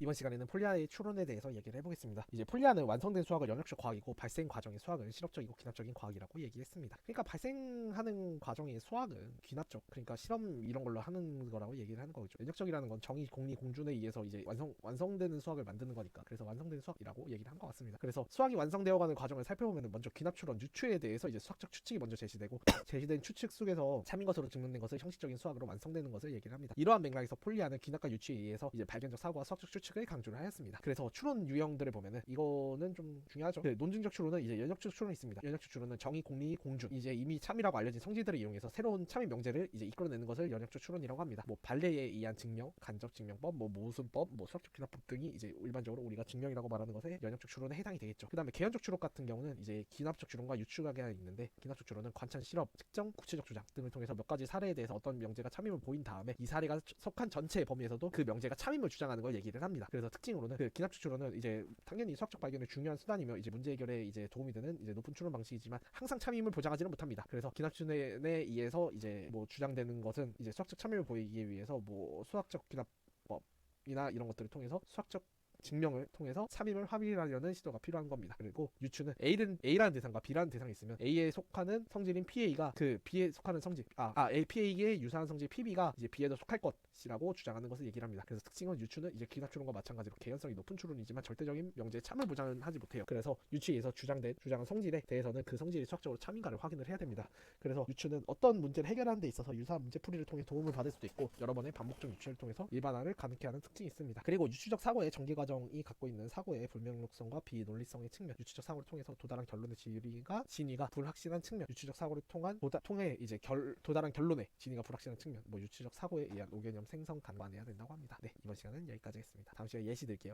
이번 시간에는 폴리아의 추론에 대해서 얘기를 해보겠습니다. 이제 폴리아는 완성된 수학은 영역적 과학이고 발생 과정의 수학은 실험적이고 귀납적인 과학이라고 얘기했습니다. 그러니까 발생하는 과정의 수학은 귀납적, 그러니까 실험 이런 걸로 하는 거라고 얘기를 하는 거죠. 영역적이라는 건 정의, 공리, 공준에 의해서 이제 완성되는 수학을 만드는 거니까 그래서 완성된 수학이라고 얘기를 한 것 같습니다. 그래서 수학이 완성되어가는 과정을 살펴보면 먼저 귀납 추론, 유추에 대해서 이제 수학적 추측이 먼저 제시되고 제시된 추측 속에서 참인 것으로 증명된 것을 형식적인 수학으로 완성되는 것을 얘기를 합니다. 이러한 맥락에서 폴리아는 귀납과 유추에 의해서 이제 발견적 사고와 수학적 추측을 강조를 하였습니다. 그래서 추론 유형들을 보면은 이거는 좀 중요하죠. 논증적 추론은 이제 연역적 추론이 있습니다. 연역적 추론은 정의, 공리, 공준, 이제 이미 참이라고 알려진 성질들을 이용해서 새로운 참의 명제를 이제 이끌어내는 것을 연역적 추론이라고 합니다. 뭐 발레에 의한 증명, 간접 증명법, 뭐 모순법, 뭐 수학적 귀납법 등이 이제 일반적으로 우리가 증명이라고 말하는 것에 연역적 추론에 해당이 되겠죠. 그다음에 개연적 추론 같은 경우는 이제 귀납적 추론과 유추가 있는데, 귀납적 추론은 관찰, 실험, 측정, 구체적 주장 등을 통해서 몇 가지 사례에 대해서 어떤 명제가 참임을 보인 다음에 이 사례가 속한 전체의 범위에서도 그 명제가 참임을 주장하는 걸 얘기를 합니다. 그래서 특징으로는 그 귀납적 추론은 이제 당연히 수학적 발견의 중요한 수단이며 이제 문제 해결에 이제 도움이 되는 이제 높은 추론 방식이지만 항상 참임을 보장하지는 못합니다. 그래서 귀납 추론에 의해서 이제 뭐 주장되는 것은 이제 수학적 참임을 보이기 위해서 뭐 수학적 귀납법이나 이런 것들을 통해서 수학적 증명을 통해서 참임을 확인하려는 시도가 필요한 겁니다. 그리고 유추는 A라는 대상과 B라는 대상이 있으면 A에 속하는 성질인 PA가 그 B에 속하는 성질 PA에 유사한 성질 PB가 이제 B에도 속할 것이라고 주장하는 것을 얘기를 합니다. 그래서 특징은 유추는 이제 귀납 추론과 마찬가지로 개연성이 높은 추론이지만 절대적인 명제의 참을 보장은 하지 못해요. 그래서 유추에 의해서 주장한 성질에 대해서는 그 성질이 수학적으로 참인가를 확인을 해야 됩니다. 그래서 유추는 어떤 문제를 해결하는 데 있어서 유사한 문제풀이를 통해 도움을 받을 수도 있고 여러 번의 반복적 유추를 통해서 일반화를 가능케 하는 특징이 있습니다. 그리고 유추적 사고의 전개 과정이 갖고 있는 사고의 불명확성과 비논리성의 측면, 유추적 사고를 통해서 도달한 결론의 진위가 불확실한 측면, 유추적 사고를 통해 이제 도달한 결론의 진위가 불확실한 측면, 뭐 유추적 사고에 의한 오개념 생성 간과해야 된다고 합니다. 네, 이번 시간은 여기까지 하겠습니다. 다음 시간에 예시 들게요.